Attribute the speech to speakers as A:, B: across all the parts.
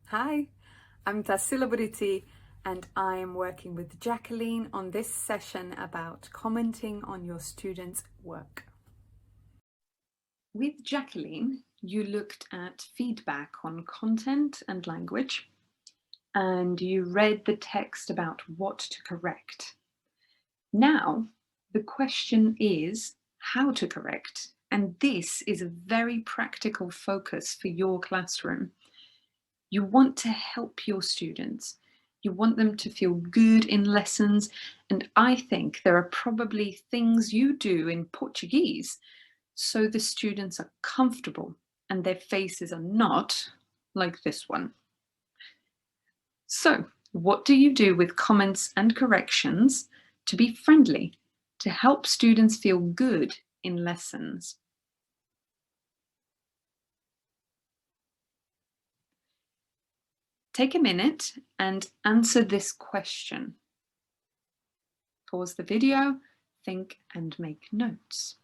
A: Hi, I'm Tassila Buriti and I am working with Jacqueline on this session about commenting on your students' work. With Jacqueline, you looked at feedback on content and language, and you read the text about what to correct. Now, the question is how to correct, and this is a very practical focus for your classroom. You want to help your students. You want them to feel good in lessons. And I think there are probably things you do in Portuguese so the students are comfortable and their faces are not like this one. So, what do you do with comments and corrections to be friendly, to help students feel good in lessons? Take a minute and answer this question. Pause the video, think and make notes.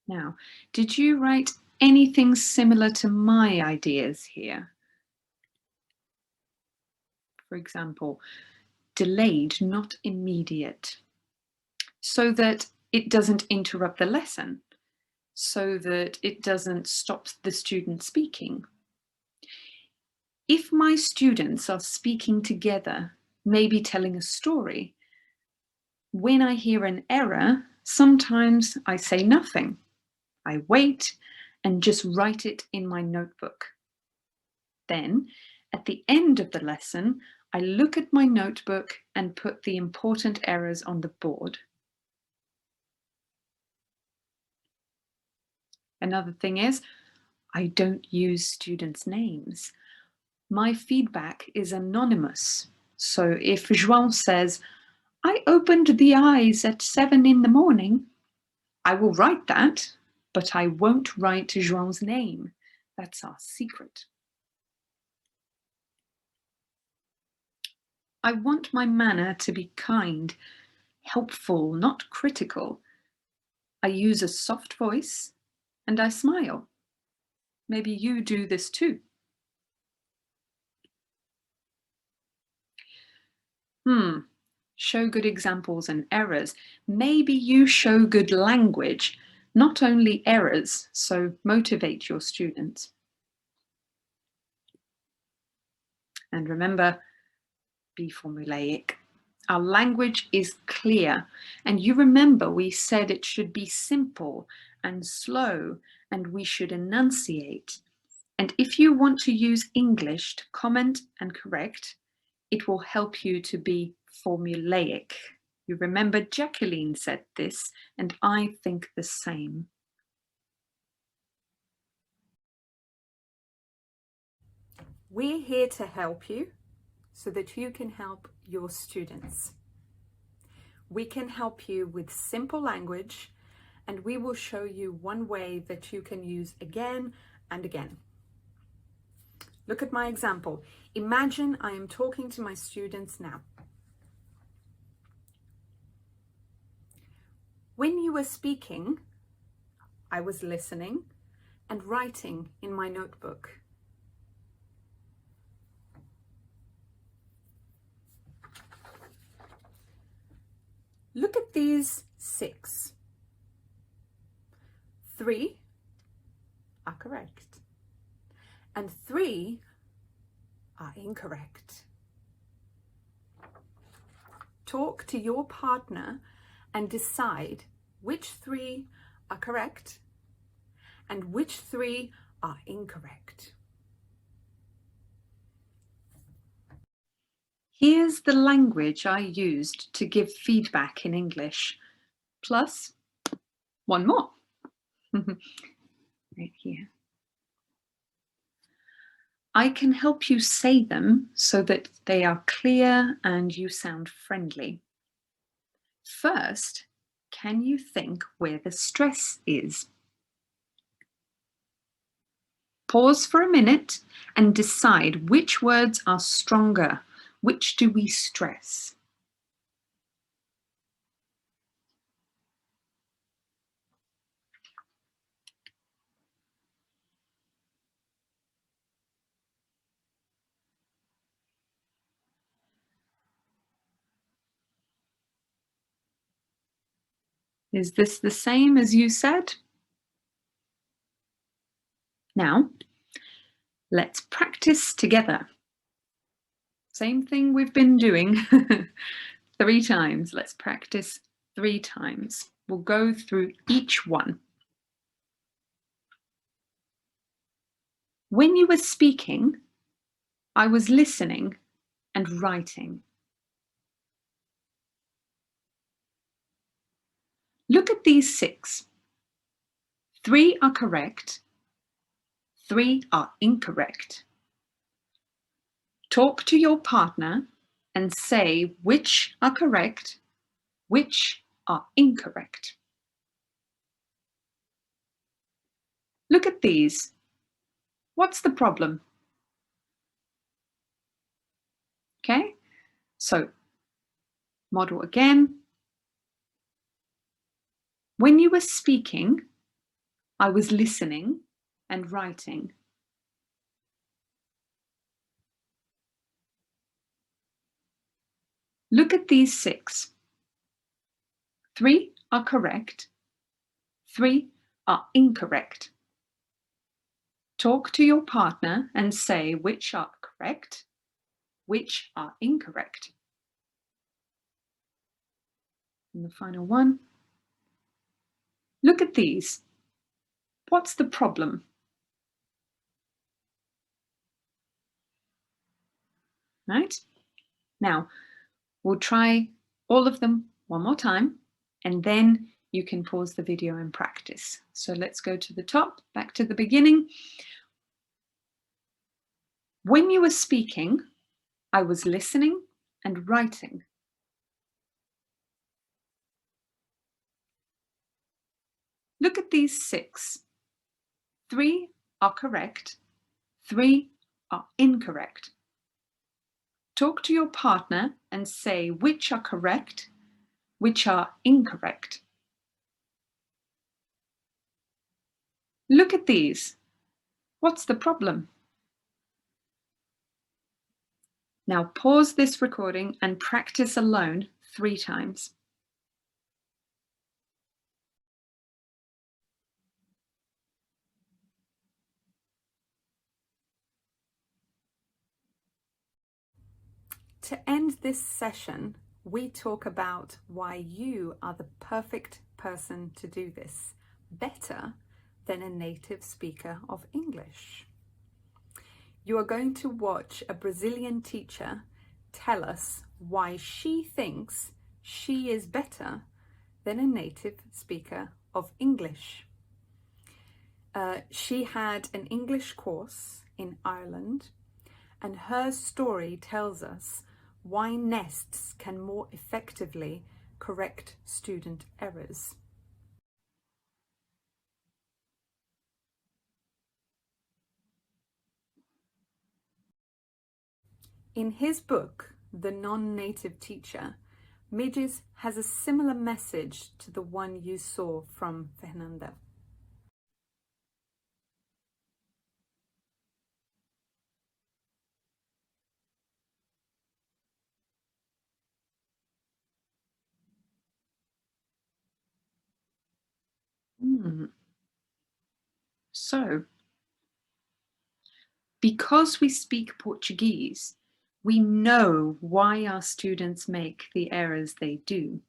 A: Now, did you write anything similar to my ideas here? For example, delayed, not immediate, so that it doesn't interrupt the lesson, so that it doesn't stop the student speaking. If my students are speaking together, maybe telling a story, when I hear an error, sometimes I say nothing. I wait and just write it in my notebook. Then, at the end of the lesson, I look at my notebook and put the important errors on the board. Another thing is, I don't use students' names. My feedback is anonymous. So if João says, I opened the eyes at 7 in the morning, I will write that, but I won't write João's name. That's our secret. I want my manner to be kind, helpful, not critical. I use a soft voice and I smile. Maybe you do this too. Show good examples and errors. Maybe you show good language, not only errors, so motivate your students. And remember, be formulaic. Our language is clear, and you remember we said it should be simple and slow, and we should enunciate. And if you want to use English to comment and correct, it will help you to be formulaic. You remember Jacqueline said this, and I think the same. We're here to help you so that you can help your students. We can help you with simple language, and we will show you one way that you can use again and again. Look at my example. Imagine I am talking to my students now. When you were speaking, I was listening and writing in my notebook. Look at these 6. 3 are correct, and 3 are incorrect. Talk to your partner and decide which 3 are correct and which 3 are incorrect. Here's the language I used to give feedback in English, plus one more, right here. I can help you say them so that they are clear and you sound friendly. First, can you think where the stress is? Pause for a minute and decide which words are stronger. Which do we stress? Is this the same as you said? Now, let's practice together. Same thing we've been doing 3 times. Let's practice 3 times. We'll go through each one. When you were speaking, I was listening and writing. Look at these 6. 3 are correct, 3 are incorrect. Talk to your partner and say which are correct, which are incorrect. Look at these. What's the problem? Okay, so model again. When you were speaking, I was listening and writing. Look at these 6. 3 are correct, 3 are incorrect. Talk to your partner and say which are correct, which are incorrect. And the final one. Look at these. What's the problem? Right? Now, we'll try all of them one more time, and then you can pause the video and practice. So let's go to the top, back to the beginning. When you were speaking, I was listening and writing. Look at these 6. 3 are correct, 3 are incorrect. Talk to your partner and say which are correct, which are incorrect. Look at these. What's the problem? Now pause this recording and practice alone 3 times. To end this session, we talk about why you are the perfect person to do this, better than a native speaker of English. You are going to watch a Brazilian teacher tell us why she thinks she is better than a native speaker of English. She had an English course in Ireland, and her story tells us why nests can more effectively correct student errors. In his book, The Non-Native Teacher, Midges has a similar message to the one you saw from Fernanda. So, because we speak Portuguese, we know why our students make the errors they do.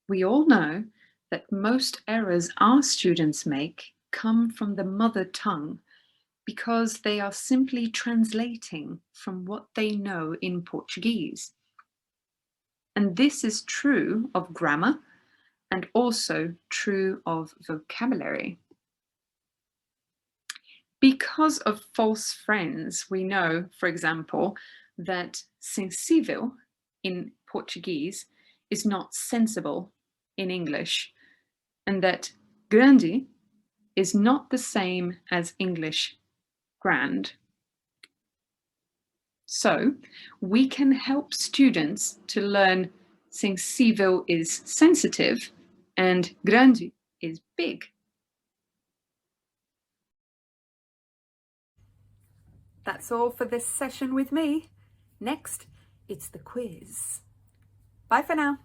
A: We all know that most errors our students make come from the mother tongue because they are simply translating from what they know in Portuguese. And this is true of grammar and also true of vocabulary. Because of false friends, we know, for example, that sensível in Portuguese is not sensible in English, and that grande is not the same as English grand. So we can help students to learn sensível is sensitive and grande is big. That's all for this session with me. Next, it's the quiz. Bye for now.